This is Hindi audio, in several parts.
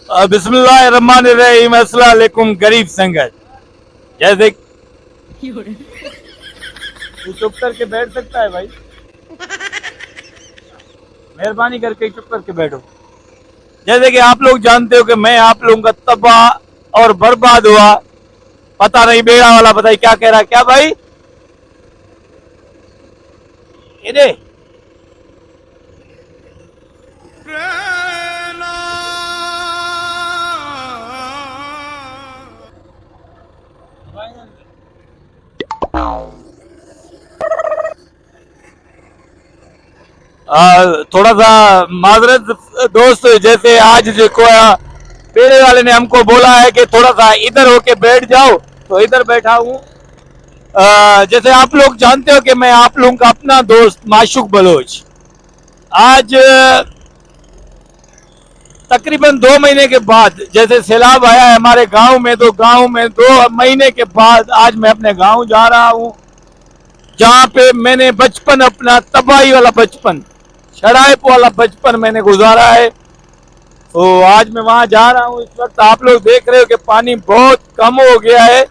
बिस्मिल्लाहिर्रहमानिर्रहीम। अस्सलाम वालेकुम गरीब संगत। जैसे तू चुप करके बैठ सकता है भाई, मेहरबानी करके चुप करके बैठो। जैसे कि आप लोग जानते हो कि मैं आप लोगों का तबाह और बर्बाद हुआ। पता नहीं बेड़ा वाला बताइए क्या कह रहा है, क्या भाई ये थोड़ा सा माजरत दोस्त। जैसे आज देखो पेड़े वाले ने हमको बोला है कि थोड़ा सा इधर होके बैठ जाओ, तो इधर बैठा हूँ। जैसे आप लोग जानते हो कि मैं आप लोगों का अपना दोस्त माशूक बलोच आज तकरीबन 2 महीने के बाद जैसे सैलाब आया है हमारे गांव में, तो गांव में 2 महीने के बाद आज मैं अपने गांव जा रहा हूं, जहां पे मैंने बचपन अपना तबाही वाला बचपन, शराब वाला बचपन मैंने गुजारा है। तो आज मैं वहां जा रहा हूं। इस वक्त आप लोग देख रहे हो कि पानी बहुत कम हो गया है।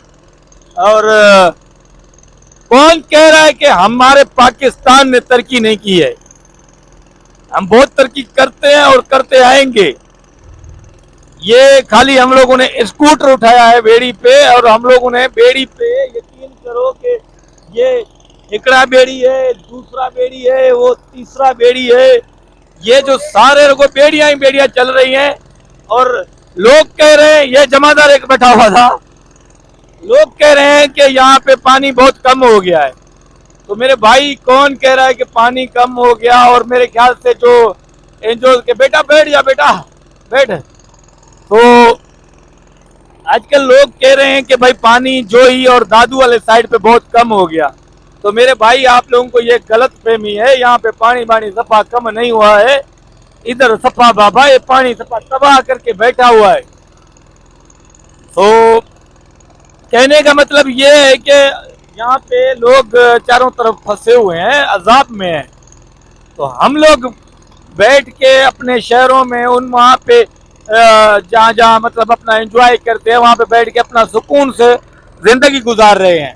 और कौन कह रहा है कि हमारे पाकिस्तान ने तरक्की नहीं की है? हम बहुत तरक्की करते हैं और करते आएंगे। ये खाली हम लोगों ने स्कूटर उठाया है बेड़ी पे, और हम लोगों ने बेड़ी पे यकीन करो कि ये एकड़ा बेड़ी है, दूसरा बेड़ी है, वो तीसरा बेड़ी है। ये जो सारे लोगों बेड़ियां ही बेड़ियां चल रही हैं। और लोग कह रहे हैं, ये जमादार एक बैठा हुआ था, लोग कह रहे हैं कि यहाँ पे पानी बहुत कम हो गया है। तो मेरे भाई कौन कह रहा है कि पानी कम हो गया? और मेरे ख्याल से जो एनजीओ के, बेटा बैठ जा, बेटा बैठ। तो आजकल लोग कह रहे हैं कि भाई पानी जोही और दादू वाले साइड पे बहुत कम हो गया। तो मेरे भाई आप लोगों को ये गलत फहमी है, यहाँ पे पानी बानी सफा कम नहीं हुआ है। इधर सफा बाबा ये पानी सफा तबाह करके बैठा हुआ है। तो कहने का मतलब ये है कि यहाँ पे लोग चारों तरफ फंसे हुए हैं, अजाब में हैं। तो हम लोग बैठ के अपने शहरों में उन वहाँ पे जहाँ जहाँ मतलब अपना एंजॉय करते हैं, वहाँ पे बैठ के अपना सुकून से जिंदगी गुजार रहे हैं।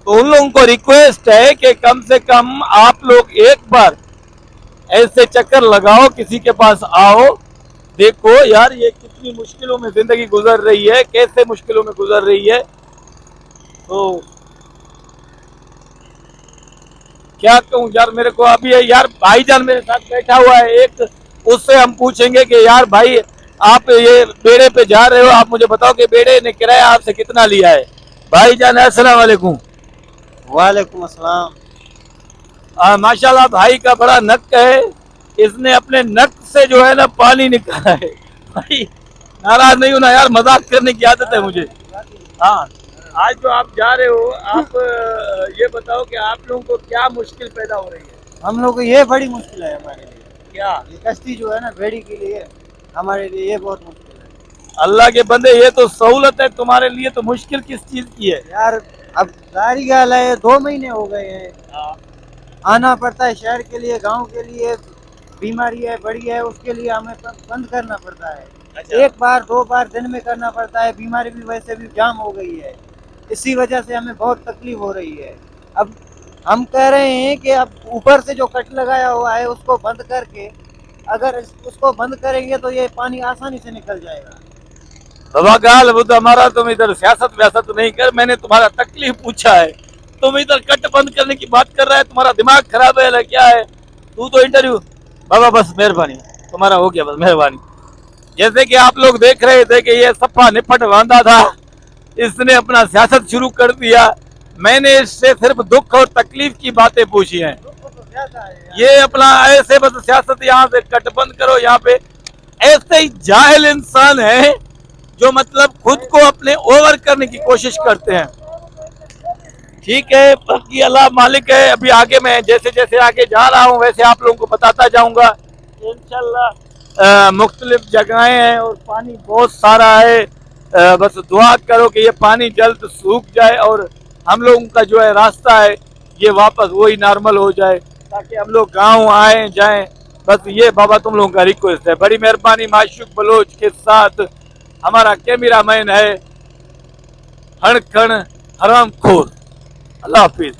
तो उन लोगों को रिक्वेस्ट है कि कम से कम आप लोग एक बार ऐसे चक्कर लगाओ, किसी के पास आओ, देखो यार ये कितनी मुश्किलों में जिंदगी गुजर रही है, कैसे मुश्किलों में गुजर रही है। तो क्या कहूँ यार, मेरे को अभी यार भाईजान मेरे साथ बैठा हुआ है एक, उससे हम पूछेंगे कि यार भाई आप ये बेड़े पे जा रहे हो, आप मुझे बताओ कि बेड़े ने किराया आपसे कितना लिया है? भाईजान अस्सलाम वालेकुम। वालेकुम अस्सलाम। माशाल्लाह भाई का बड़ा नक है, इसने अपने नक से जो है ना पानी निकाला है। भाई नाराज नहीं होना यार, मजाक करने की आदत है मुझे। हाँ, आज जो आप जा रहे हो, आप ये बताओ कि आप लोगों को क्या मुश्किल पैदा हो रही है? हम लोग को ये बड़ी मुश्किल है हमारे लिए। क्या? ये कश्ती जो है ना बेड़ी के लिए, हमारे लिए ये बहुत मुश्किल है। अल्लाह के बंदे, ये तो सहूलत है तुम्हारे लिए, तो मुश्किल किस चीज की है? यार अब सारी गाल है, 2 महीने हो गए हैं। हाँ। आना पड़ता है शहर के लिए, गांव के लिए। बीमारी है बड़ी है, उसके लिए हमें बंद करना पड़ता है। अच्छा। एक बार 2 बार दिन में करना पड़ता है। बीमारी भी वैसे भी जाम हो गई है, इसी वजह से हमें बहुत तकलीफ हो रही है। अब हम कह रहे हैं कि अब ऊपर से जो कट लगाया हुआ है उसको बंद करके, अगर उसको बंद करेंगे तो ये पानी आसानी से निकल जाएगा। बाबा गाल वो तो हमारा, तुम इधर सियासत व्यासत नहीं कर, मैंने तुम्हारा तकलीफ पूछा है। तुम इधर कट बंद करने की बात कर रहा है, तुम्हारा दिमाग खराब है क्या है? तू तो इंटरव्यू, बाबा बस मेहरबानी, तुम्हारा हो गया, बस मेहरबानी। जैसे कि आप लोग देख रहे थे कि ये सफा निपट बांधा था, इसने अपना सियासत शुरू कर दिया। मैंने इससे सिर्फ दुख और तकलीफ की बातें पूछी हैं। ये अपना ऐसे बस सियासत यहाँ से कट बंद करो, यहाँ पे ऐसे ही जाहिल इंसान है जो मतलब खुद को अपने ओवर करने की कोशिश करते हैं। ठीक है, बाकी अल्लाह मालिक है। अभी आगे मैं जैसे जैसे आगे जा रहा हूँ वैसे आप लोगों को बताता जाऊंगा इंशाल्लाह। मुख्तलिफ जगहें हैं और पानी बहुत सारा है। बस दुआ करो कि ये पानी जल्द सूख जाए और हम लोगों का जो है रास्ता है ये वापस वही नॉर्मल हो जाए, ताकि हम लोग गाँव आए जाएं बस ये बाबा तुम लोगों का रिक्वेस्ट है, बड़ी मेहरबानी। माशूक बलोच के साथ हमारा कैमरामैन है हड़कण हराम खोर। अल्लाह हाफिज।